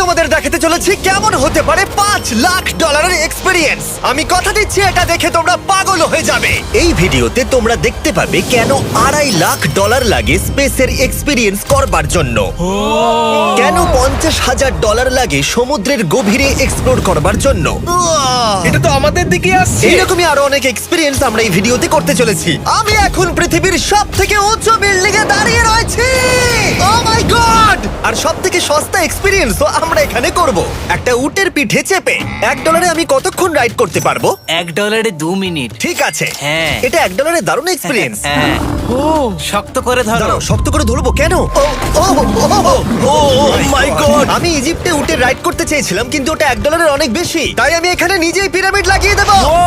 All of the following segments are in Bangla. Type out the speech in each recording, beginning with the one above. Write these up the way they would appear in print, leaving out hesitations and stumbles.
তোমাদের দেখাতে চলেছি কেমন হতে পারে $5 লাখ এক্সপিরিয়েন্স। আমি কথা দিচ্ছি এটা দেখে তোমরা পাগল হয়ে যাবে। এই ভিডিওতে তোমরা দেখতে পাবে কেন $2.5 লাখ লাগে স্পেসের এক্সপিরিয়েন্স করবার জন্য, কেন $50,000 লাগে সমুদ্রের গভীরে এক্সপ্লোর করবার জন্য। এটা তো আমাদের দিকে আসছে। এইরকমই আরো অনেক এক্সপিরিয়েন্স আমরা এই ভিডিওতে করতে চলেছি। আমি এখন পৃথিবীর সবথেকে উঁচু বিল্ডিং এ দাঁড়িয়ে রয়েছি। ও মাই গড! আর সবথেকে সস্তা এক্সপিরিয়েন্সও আমরা এখানে করব, একটা উটের পিঠে চেপে। $1 আমি কতক্ষণ রাইড করতে পারবো? $1 2 মিনিট। ঠিক আছে, হ্যাঁ। এটা $1 দারুণ এক্সপিরিয়েন্স। হ্যাঁ। ও শক্ত করে ধরো। দাঁড়াও, শক্ত করে ধরবো কেন? মাই গড! আমি ইজিপ্টে উটে রাইড করতে চেয়েছিলাম, কিন্তু ওটা $1 অনেক বেশি, তাই আমি এখানে নিজেই পিরামিড লাগিয়ে দেবো। ও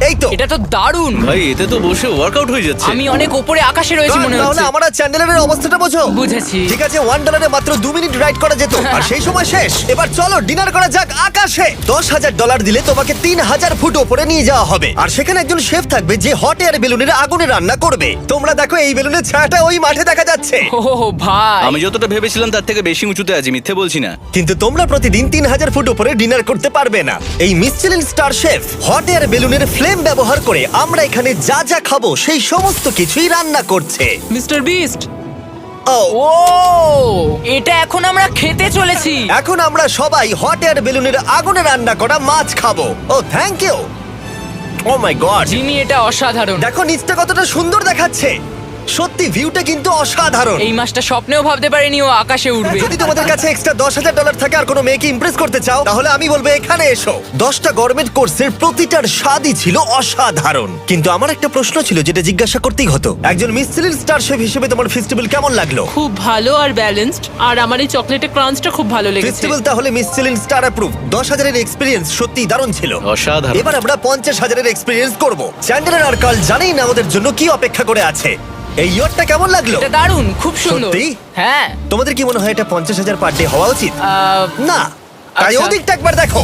এই তো। এটা তো দারুণ। ভাই এতে তো বসে ওয়ার্কআউট হয়ে যাচ্ছে। আমি অনেক উপরে আকাশে রয়েছি মনে তাহলে হচ্ছে। আমার আর চ্যান্ডেলের অবস্থাটা বোঝো। বুঝেছি। ঠিক আছে, $1 মাত্র 2 মিনিট রাইড করা যেত, আর সেই সময় শেষ। এবার চলো ডিনার করা যাক আকাশে। $10,000 দিলে তোমাকে 3000 ফুট উপরে নিয়ে যাওয়া হবে, আর সেখানে একজন শেফ থাকবে যে হট এয়ার বেলুনের আগুনে রান্না করবে। তোমরা দেখো এই বেলুনের ছায়াটা ওই মাঠে দেখা যাচ্ছে। ও ভাই, আমি যতটা ভেবেছিলাম তার থেকে বেশি উঁচুতে আছি, মিথ্যে বলছি না। কিন্তু তোমরা প্রতিদিন 3000 ফুট উপরে ডিনার করতে পারবে না। এই Michelin star chef hot air বেলুনের ফ্লেম ব্যবহার করে আমরা এখানে যা যা খাবো সেই সমস্ত কিছুই রান্না করছে। Mister beast. ও ও এটা এখন আমরা খেতে চলেছি। এখন আমরা সবাই হট এয়ার বেলুনের আগুনে রান্না করা মাছ খাবো। Oh thank you. Oh my god, Jimmy এটা অসাধারণ। দেখো নিচটা কতটা সুন্দর দেখাচ্ছে। সত্যি ভিউটা কিন্তু অসাধারণ। এই মাসটা স্বপ্নেও ভাবতে পারিনি ও আকাশে উঠবে। যদি তোমাদের কাছে এক্সট্রা $10,000 থাকে আর কোনো মেয়েকে ইমপ্রেস করতে চাও, তাহলে আমি বলবো এখানে এসো। 10টা গরমেট কোর্সের প্রতিটার স্বাদই ছিল অসাধারণ। কিন্তু আমার একটা প্রশ্ন ছিল যেটা জিজ্ঞাসা করতেই হতো, একজন মিচেলিন স্টার শেফ হিসেবে তোমার ফেস্টিভ্যাল কেমন লাগলো? খুব ভালো আর ব্যালেন্সড, আর আমার এই চকলেটের ক্রাঞ্চটা খুব ভালো লেগেছে। ফেস্টিভ্যাল তাহলে মিচেলিন স্টার অ্যাপ্রুভ। 10,000 এক্সপিরিয়েন্স সত্যি দারুণ ছিল। অসাধারণ। এবার আমরা 50,000 এক্সপিরিয়েন্স করব। চ্যান্ডেলার আর কার্ল জানেই না আমাদের জন্য কি অপেক্ষা করে আছে। এই ইয়ারটা কেমন লাগলো? এটা দারুণ, খুব সুন্দর। সত্যি? হ্যাঁ। তোমাদের কি মনে হয় এটা 50,000 পার ডে হওয়া উচিত? না, তাই আচ্ছা। ওদিকটা একবার দেখো।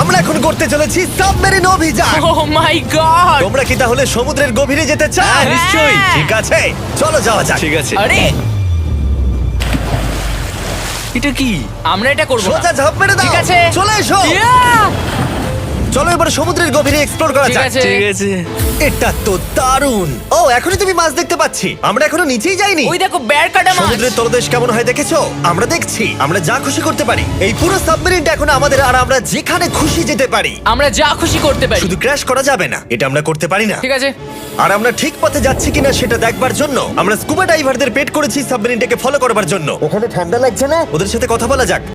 আমরা এখন করতে চলেছি সাবমেরিন অভিযান। ও মাই গড। তোমরা কি তাহলে সমুদ্রের গভীরে যেতে চাও? হ্যাঁ, নিশ্চয়ই। ঠিক আছে, চলো যাওয়া যাক। ঠিক আছে। আরে এটা কি? আমরা এটা করব না। সোজা ঝাঁপ মেরে দাও। ঠিক আছে। চলে এসো। Yeah! চলো এবার সমুদ্রের গভীরে এক্সপ্লোর করা ঠিক যাক। আছে। ঠিক আছে। এটা তো দারুণ। ও এখনই তুমি মাছ দেখতে পাচ্ছি, আমরা এখনো নিচেই যাইনি। ওই দেখো বের কাটা মাছ। সমুদ্রের তলদেশ কেমন হয় দেখেছো? আমরা দেখছি, আমরা যা খুশি করতে পারি। এই পুরো সাবমেরিনটা এখন আমাদের, আর আমরা যেখানে খুশি যেতে পারি। আমরা যা খুশি করতে পারি। শুধু ক্র্যাশ করা যাবে না, এটা আমরা করতে পারি না। ঠিক আছে। আর আমরা ঠিক পথে যাচ্ছি কিনা সেটা দেখবার জন্য আমরা স্কুবা ডাইভারদের পেড করেছি সাবমেরিনটাকে ফলো করবার জন্য। ওখানে ঠান্ডা লাগছে না? ওদের সাথে কথা বলা যাক।